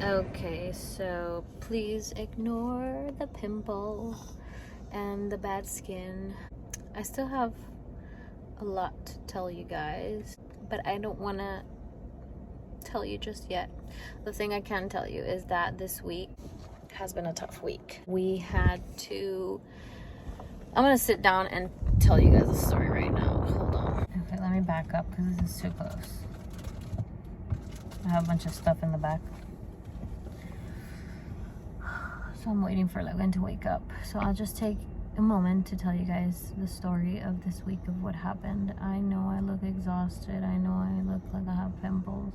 Okay, so please ignore the pimple and the bad skin. I still have a lot to tell you guys, but I don't want to tell you just yet. The thing I can tell you is that this week has been a tough week. We had to... I'm going to sit down and tell you guys a story right now. Hold on. Okay, let me back up because this is too close. I have a bunch of stuff in the back. So I'm waiting for Logan to wake up. So I'll just take a moment to tell you guys the story of this week of what happened. I know I look exhausted. I know I look like I have pimples.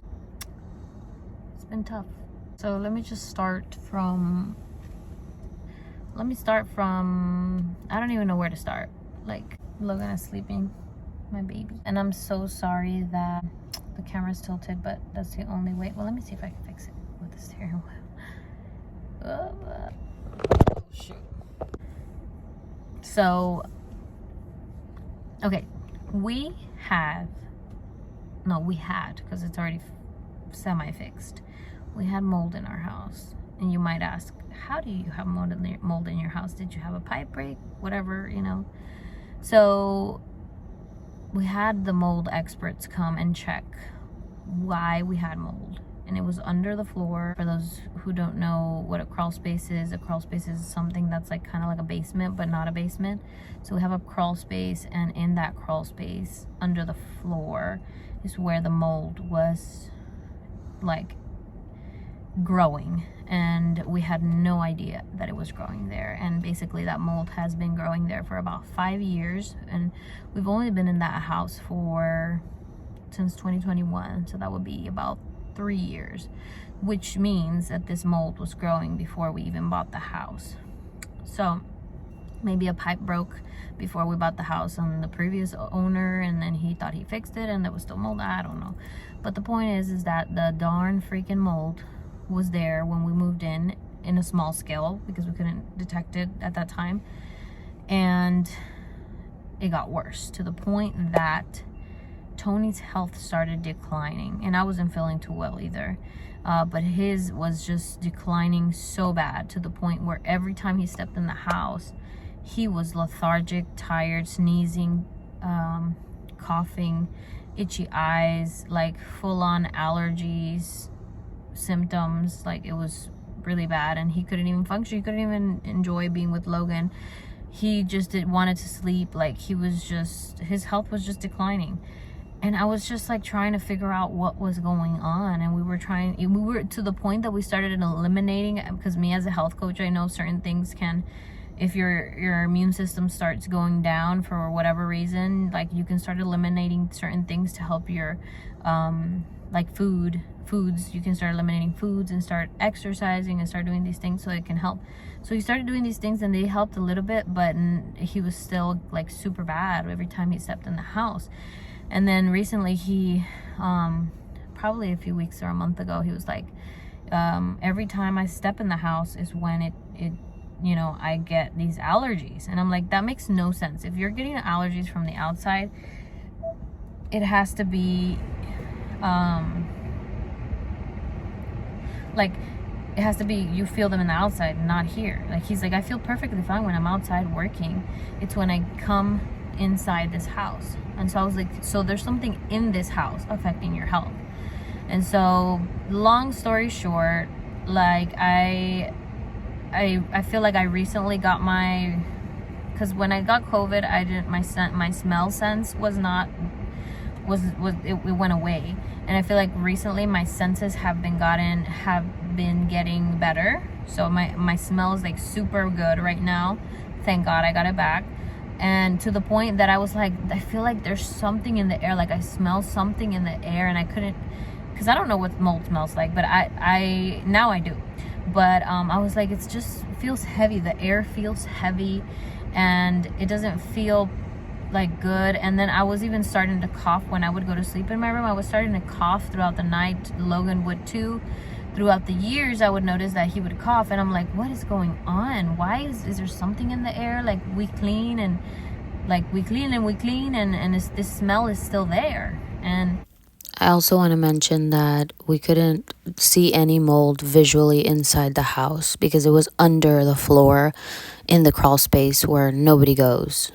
It's been tough. So let me just start from... I don't even know where to start. Like, Logan is sleeping, my baby. And I'm so sorry that the camera's tilted, but that's the only way. Well, let me see if I can fix it with the steering wheel. Oh shoot. So, okay, we had, because it's already semi-fixed. We had mold in our house. And you might ask, how do you have mold in your house? Did you have a pipe break? Whatever, you know. So we had the mold experts come and check why we had mold. And it was under the floor. For those who don't know what a crawl space is something that's like kind of like a basement, but not a basement. So we have a crawl space, and in that crawl space, under the floor, is where the mold was like growing. And we had no idea that it was growing there. And basically that mold has been growing there for about 5 years. And we've only been in that house since 2021. So that would be about 3 years, which means that this mold was growing before we even bought the house. So maybe a pipe broke before we bought the house on the previous owner, and then he thought he fixed it and there was still mold. I don't know. But the point is that the darn freaking mold was there when we moved in a small scale because we couldn't detect it at that time. And it got worse to the point that Tony's health started declining, and I wasn't feeling too well either, but his was just declining so bad to the point where every time he stepped in the house, he was lethargic, tired, sneezing, coughing, itchy eyes, like full-on allergies symptoms. Like, it was really bad, and he couldn't even function. He couldn't even enjoy being with Logan. He just wanted to sleep. Like, his health was just declining. And I was just like trying to figure out what was going on. And we were to the point that we started eliminating, because me as a health coach, I know certain things can, if your immune system starts going down for whatever reason, like you can start eliminating certain things to help your, like foods. You can start eliminating foods and start exercising and start doing these things so it can help. So he started doing these things and they helped a little bit, but he was still like super bad every time he stepped in the house. And then recently he, probably a few weeks or a month ago, he was like, every time I step in the house is when it you know, I get these allergies. And I'm like, that makes no sense. If you're getting allergies from the outside, it has to be, like, it has to be, you feel them in the outside, not here. Like, he's like, I feel perfectly fine when I'm outside working. It's when I come inside this house. And so I was like, so there's something in this house affecting your health. And so, long story short, like, I feel like I recently got because when I got COVID, my smell sense it went away. And I feel like recently my senses have been getting better. So my smell is like super good right now. Thank God I got it back. And to the point that I was like, I feel like there's something in the air. Like, I smell something in the air, and I couldn't, because I don't know what mold smells like, but I now I do. But I was like, it feels heavy. The air feels heavy, and it doesn't feel like good. And then I was even starting to cough when I would go to sleep in my room. I was starting to cough throughout the night. Logan would too. Throughout the years, I would notice that he would cough, and I'm like, what is going on? Why is there something in the air? Like, we clean and this smell is still there. And I also want to mention that we couldn't see any mold visually inside the house because it was under the floor in the crawl space where nobody goes.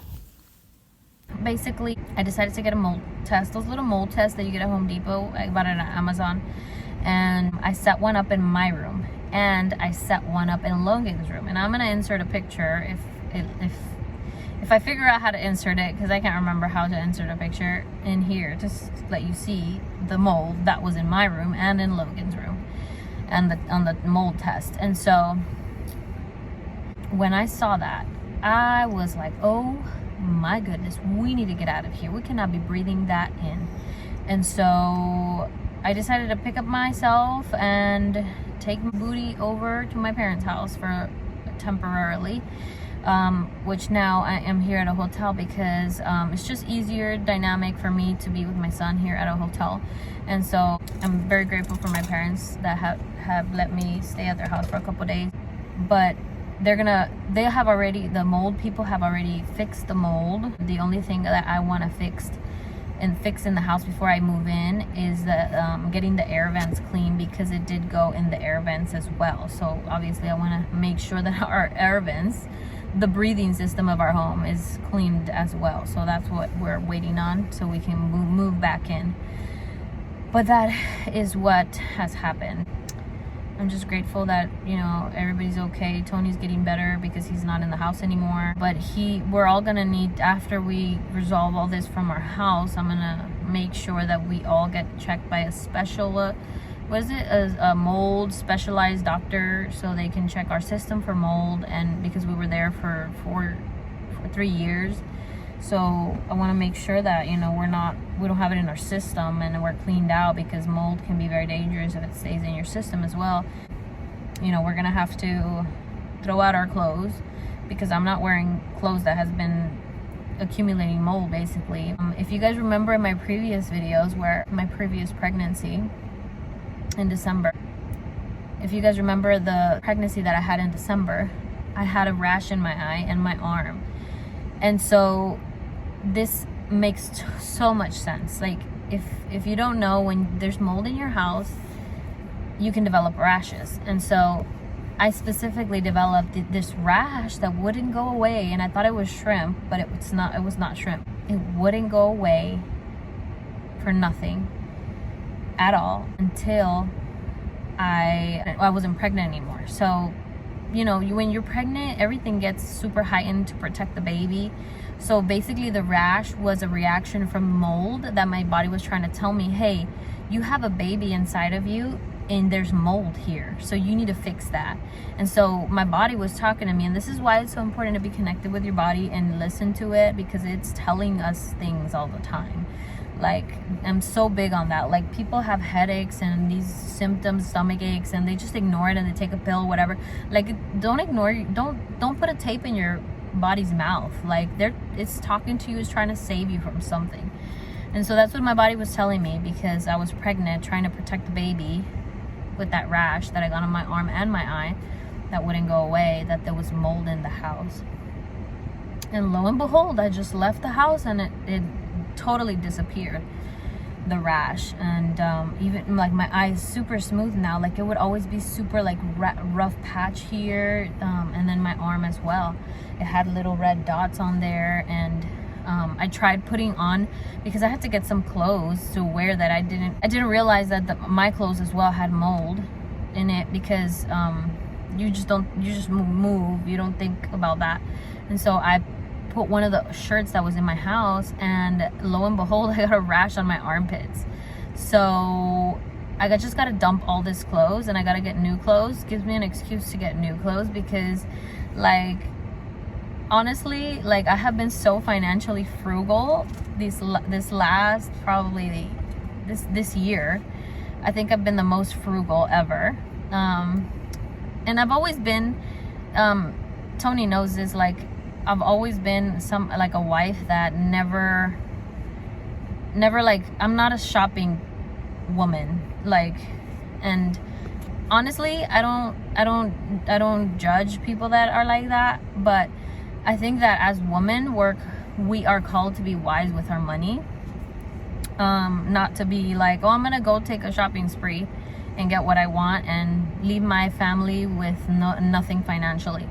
Basically, I decided to get a mold test. Those little mold tests that you get at Home Depot, I got it on Amazon. And I set one up in my room. And I set one up in Logan's room. And I'm going to insert a picture if I figure out how to insert it, because I can't remember how to insert a picture in here, just to let you see the mold that was in my room and in Logan's room, and on the mold test. And so when I saw that, I was like, oh my goodness, we need to get out of here. We cannot be breathing that in. And so I decided to pick up myself and take my booty over to my parents' house for temporarily. Which now I am here at a hotel because it's just easier dynamic for me to be with my son here at a hotel. And so I'm very grateful for my parents that have let me stay at their house for a couple days. But the mold people have already fixed the mold. The only thing that I want to fix in the house before I move in is getting the air vents clean, because it did go in the air vents as well. So obviously I want to make sure that our air vents, the breathing system of our home, is cleaned as well. So that's what we're waiting on, so we can move back in. But that is what has happened. I'm just grateful that, everybody's okay. Tony's getting better because he's not in the house anymore. But we're all gonna need, after we resolve all this from our house, I'm gonna make sure that we all get checked by a special, a mold specialized doctor, so they can check our system for mold. And because we were there for 3 years, so I want to make sure that we don't have it in our system and we're cleaned out, because mold can be very dangerous if it stays in your system as well. We're gonna have to throw out our clothes, because I'm not wearing clothes that has been accumulating mold, basically. If you guys remember in my previous videos, where my previous pregnancy in December, if you guys remember the pregnancy that I had in December, I had a rash in my eye and my arm. And so this makes so much sense. Like, if you don't know, when there's mold in your house, you can develop rashes. And so I specifically developed this rash that wouldn't go away, and I thought it was shrimp, but it was not shrimp. It wouldn't go away for nothing at all until I wasn't pregnant anymore. So when you're pregnant, everything gets super heightened to protect the baby. So basically the rash was a reaction from mold that my body was trying to tell me, hey, you have a baby inside of you and there's mold here, so you need to fix that. And so my body was talking to me, and this is why it's so important to be connected with your body and listen to it, because it's telling us things all the time. Like, I'm so big on that. Like, people have headaches and these symptoms, stomach aches, and they just ignore it and they take a pill, whatever. Like, don't put a tape in your body's mouth. Like, it's talking to you, it's trying to save you from something. And so that's what my body was telling me, because I was pregnant, trying to protect the baby with that rash that I got on my arm and my eye that wouldn't go away, that there was mold in the house. And lo and behold, I just left the house and it totally disappeared, the rash. And even like my eye is super smooth now. Like, it would always be super like rough patch here, and then my arm as well. It had little red dots on there. And I tried putting on, because I had to get some clothes to wear that I didn't realize that my clothes as well had mold in it, because you just move, you don't think about that. And so I put one of the shirts that was in my house, and lo and behold, I got a rash on my armpits. So I just got to dump all this clothes, and I got to get new clothes. Gives me an excuse to get new clothes, because like, honestly, like, I have been so financially frugal this last probably this year. I think I've been the most frugal ever. And I've always been, Tony knows this, like, I've always been a wife that never like, I'm not a shopping woman, like. And honestly, I don't judge people that are like that, but I think that as women, we are called to be wise with our money. Not to be like, oh, I'm gonna go take a shopping spree and get what I want and leave my family with nothing financially.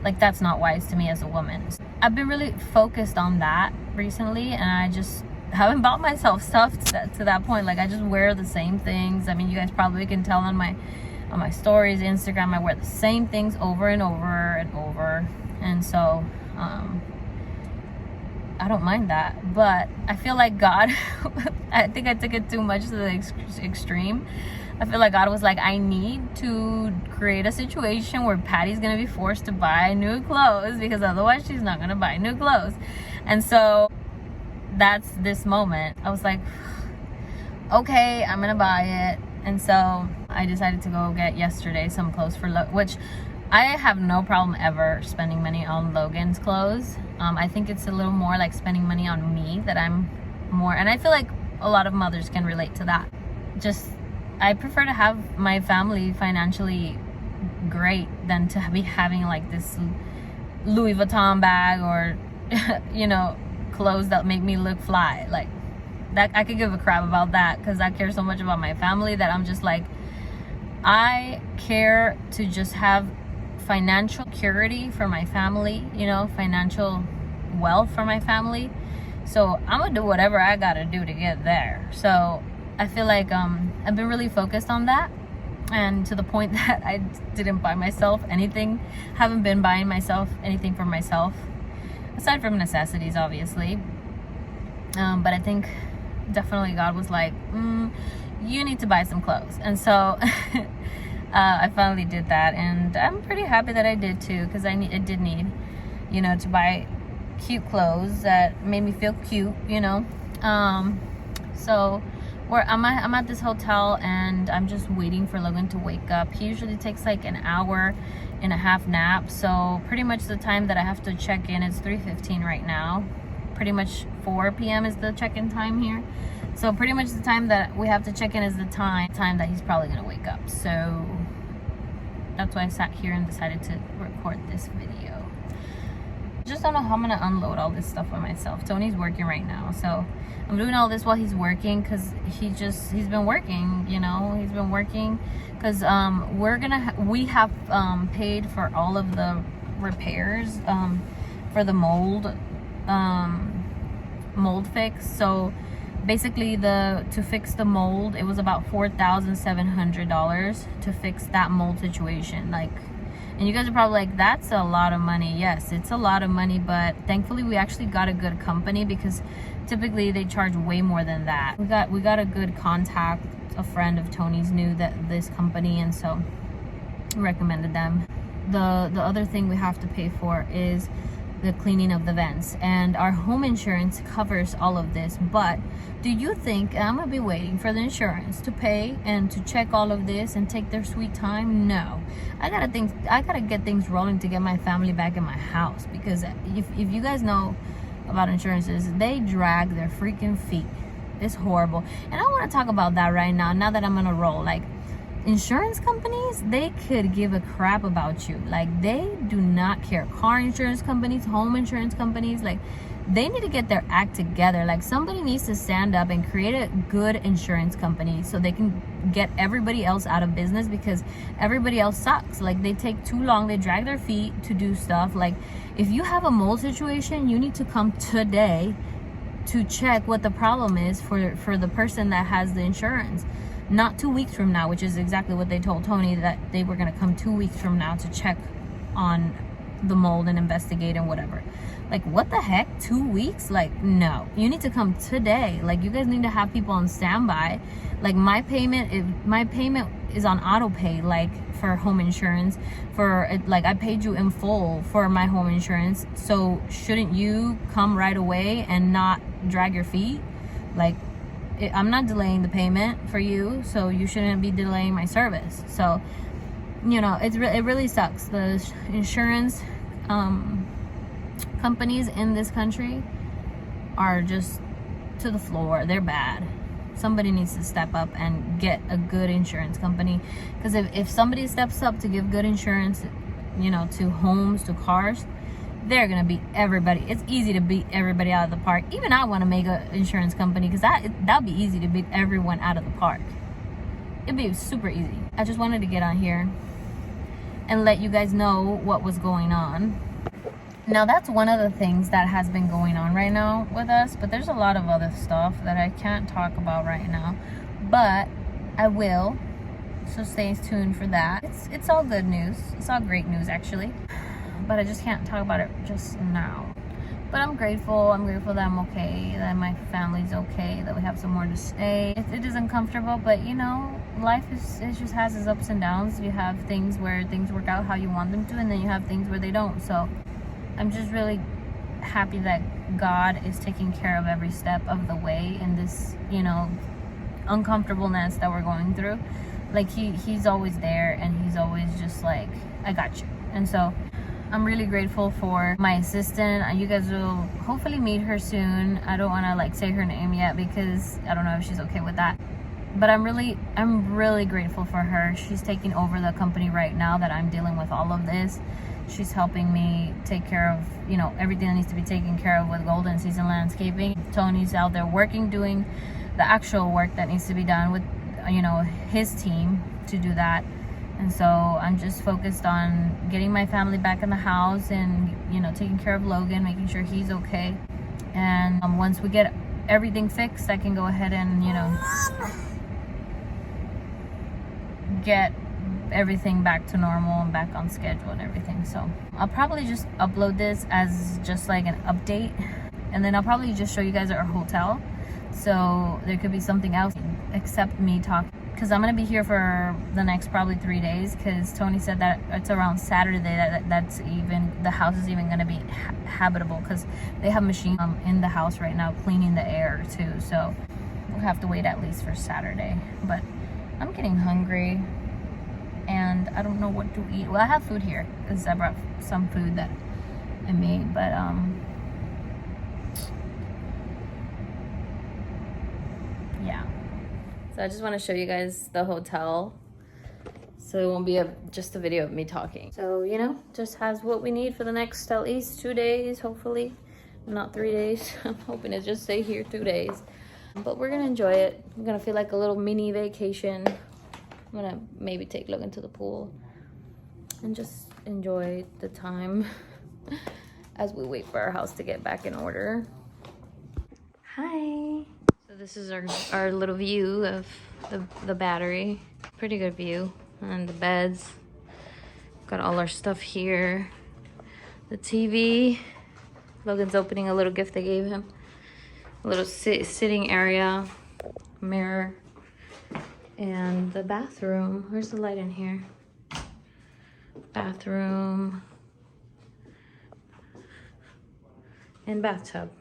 Like, that's not wise to me as a woman. I've been really focused on that recently, and I just haven't bought myself stuff to that point. Like, I just wear the same things. I mean, you guys probably can tell on my stories, Instagram, I wear the same things over and over and over. And so I don't mind that, but I feel like God I think I took it too much to the extreme. I feel like God was like, I need to create a situation where Patty's gonna be forced to buy new clothes, because otherwise she's not gonna buy new clothes. And so that's this moment. I was like, okay, I'm gonna buy it. And so I decided to go get yesterday some clothes for which I have no problem ever spending money on Logan's clothes. I think it's a little more like spending money on me that I'm more, and I feel like a lot of mothers can relate to that. Just, I prefer to have my family financially great than to be having like this Louis Vuitton bag or you know, clothes that make me look fly. Like, that I could give a crap about that, because I care so much about my family that I'm just like, I care to just have financial security for my family, you know, financial wealth for my family. So I'm gonna do whatever I gotta do to get there. So I feel like I've been really focused on that, and to the point that I didn't buy myself anything. Haven't been buying myself anything for myself, aside from necessities, obviously. But I think definitely God was like, you need to buy some clothes. And so I finally did that, and I'm pretty happy that I did too, because I did need, you know, to buy cute clothes that made me feel cute, you know. So I'm at this hotel, and I'm just waiting for Logan to wake up. He usually takes like an hour and a half nap, so pretty much the time that I have to check in, it's 3:15 right now. Pretty much 4 p.m. is the check-in time here. So pretty much the time that we have to check in is the time that he's probably gonna wake up. So that's why I sat here and decided to record this video. Just don't know how I'm gonna unload all this stuff by myself. Tony's working right now, so I'm doing all this while he's working, because he's been working, you know. He's been working because we have paid for all of the repairs for the mold fix. So basically, to fix the mold, it was about $4,700 to fix that mold situation. Like, and you guys are probably like, that's a lot of money. Yes, it's a lot of money, but thankfully we actually got a good company, because typically they charge way more than that. We got a good contact. A friend of Tony's knew this company, and so recommended them. The other thing we have to pay for is the cleaning of the vents, and our home insurance covers all of this. But do you think I'm gonna be waiting for the insurance to pay and to check all of this and take their sweet time? No, I gotta get things rolling to get my family back in my house, because if you guys know about insurances, they drag their freaking feet. It's horrible. And I want to talk about that right now that I'm on a roll. Like, insurance companies, they could give a crap about you. Like, they do not care. Car insurance companies, home insurance companies, like, they need to get their act together. Like, somebody needs to stand up and create a good insurance company so they can get everybody else out of business, because everybody else sucks. Like, they take too long, they drag their feet to do stuff. Like, if you have a mold situation, you need to come today to check what the problem is for the person that has the insurance, not 2 weeks from now, which is exactly what they told Tony, that they were going to come 2 weeks from now to check on the mold and investigate and whatever. Like, what the heck? 2 weeks? Like, no, you need to come today. Like, you guys need to have people on standby. Like, my payment is on auto pay, like, for home insurance. Like, I paid you in full for my home insurance, so shouldn't you come right away and not drag your feet? Like, I'm not delaying the payment for you, so you shouldn't be delaying my service. So, you know, it really sucks. The insurance companies in this country are just to the floor. They're bad. Somebody needs to step up and get a good insurance company, because if somebody steps up to give good insurance, you know, to homes, to cars, they're gonna beat everybody. It's easy to beat everybody out of the park. Even I want to make an insurance company, because that'd be easy to beat everyone out of the park. It'd be super easy. I just wanted to get on here and let you guys know what was going on. Now, that's one of the things that has been going on right now with us, but there's a lot of other stuff that I can't talk about right now, but I will, so stay tuned for that. It's all good news. It's all great news, actually, but I just can't talk about it just now. But I'm grateful that I'm okay, that my family's okay, that we have somewhere to stay. It is uncomfortable, but you know, life it just has its ups and downs. You have things where things work out how you want them to, and then you have things where they don't. So I'm just really happy that God is taking care of every step of the way in this, you know, uncomfortableness that we're going through. Like he's always there, and he's always just like, I got you. And so I'm really grateful for my assistant. You guys will hopefully meet her soon. I don't want to like say her name yet because I don't know if she's okay with that. But I'm really grateful for her. She's taking over the company right now that I'm dealing with all of this. She's helping me take care of, you know, everything that needs to be taken care of with Golden Season Landscaping. Tony's out there working, doing the actual work that needs to be done with, you know, his team to do that. And so I'm just focused on getting my family back in the house and, you know, taking care of Logan, making sure he's okay. And once we get everything fixed, I can go ahead and, you know, get everything back to normal and back on schedule and everything. So I'll probably just upload this as just like an update, and then I'll probably just show you guys our hotel. So there could be something else except me talking, because I'm gonna be here for the next probably 3 days, because Tony said that it's around Saturday that's even the house is even gonna be habitable, because they have machines in the house right now cleaning the air too. So we'll have to wait at least for Saturday. But I'm getting hungry and I don't know what to eat. Well, I have food here because I brought some food that I made, but yeah. So I just want to show you guys the hotel, so it won't be just a video of me talking. So, you know, just has what we need for the next at least 2 days, hopefully. Not 3 days. I'm hoping to just stay here 2 days. But we're gonna enjoy it. I'm gonna feel like a little mini vacation. I'm gonna maybe take Logan to the pool and just enjoy the time as we wait for our house to get back in order. Hi. So this is our little view of the battery. Pretty good view. And the beds. Got all our stuff here. The TV. Logan's opening a little gift they gave him. A little sitting area. Mirror. And the bathroom. Where's the light in here? Bathroom. And bathtub.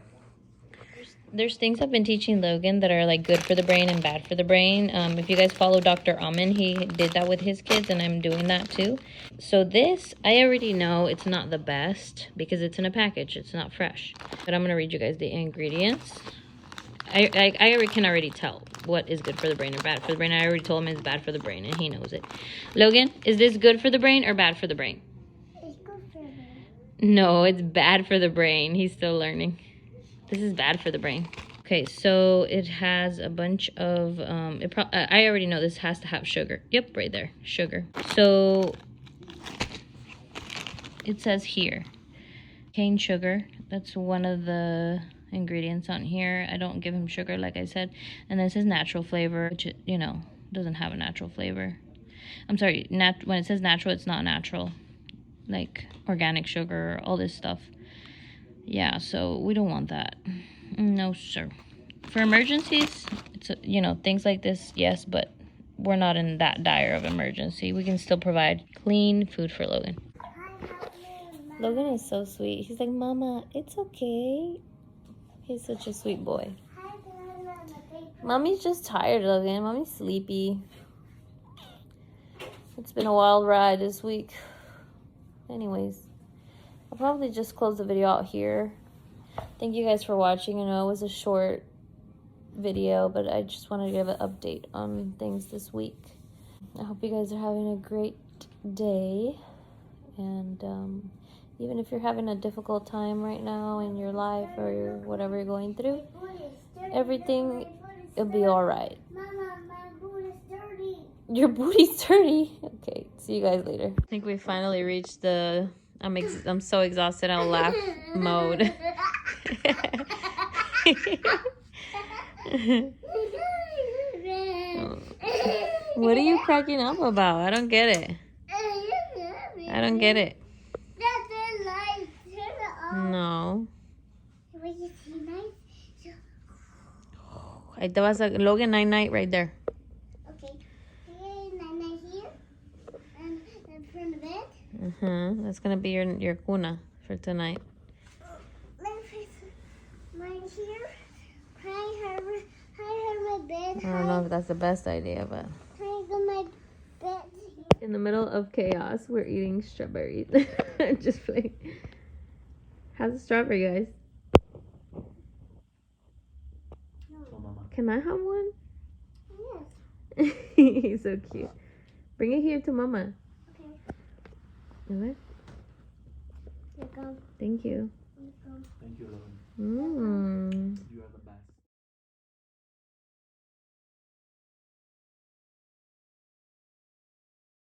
There's things I've been teaching Logan that are like good for the brain and bad for the brain. If you guys follow Dr. Amen, he did that with his kids, and I'm doing that too. So this, I already know it's not the best because it's in a package. It's not fresh. But I'm going to read you guys the ingredients. I can already tell what is good for the brain or bad for the brain. I already told him it's bad for the brain, and he knows it. Logan, is this good for the brain or bad for the brain? It's good for the brain. No, it's bad for the brain. He's still learning. This is bad for the brain. Okay, so it has a bunch of, I already know this has to have sugar. Yep, right there, sugar. So it says here, cane sugar. That's one of the ingredients on here. I don't give him sugar, like I said. And then it says natural flavor, which, you know, doesn't have a natural flavor. I'm sorry, when it says natural, it's not natural. Like organic sugar, all this stuff. Yeah, so we don't want that. No, sir. For emergencies, it's you know, things like this, yes, but we're not in that dire of emergency. We can still provide clean food for Logan. Logan is so sweet. He's like, Mama, it's okay. He's such a sweet boy. Mommy's just tired, Logan. Mommy's sleepy. It's been a wild ride this week. Anyways, I'll probably just close the video out here. Thank you guys for watching. I know it was a short video, but I just wanted to give an update on things this week. I hope you guys are having a great day. And Even if you're having a difficult time right now in your life or whatever you're going through, everything will be all right. Mama, my boot is dirty. Your booty's dirty. Okay, see you guys later. I think we finally reached the I'm so exhausted I'll laugh mode. What are you cracking up about? I don't get it. I don't get it. That's the light. Turn it off. No. Wait, you see night? Ahí te vas a Logan night night right there. Okay. Here, Nana here. And from the bed. That's gonna be your cuna for tonight. Let's put mine here. Hi, my bed. I don't know if that's the best idea, but Hi, go my bed. in the middle of chaos, we're eating strawberries. Just playing. How's the strawberry, guys? Can I have one? Yes. He's so cute. Bring it here to Mama. Okay. Okay. Here you go. Thank you. Here you go. Thank you, Logan. Mm.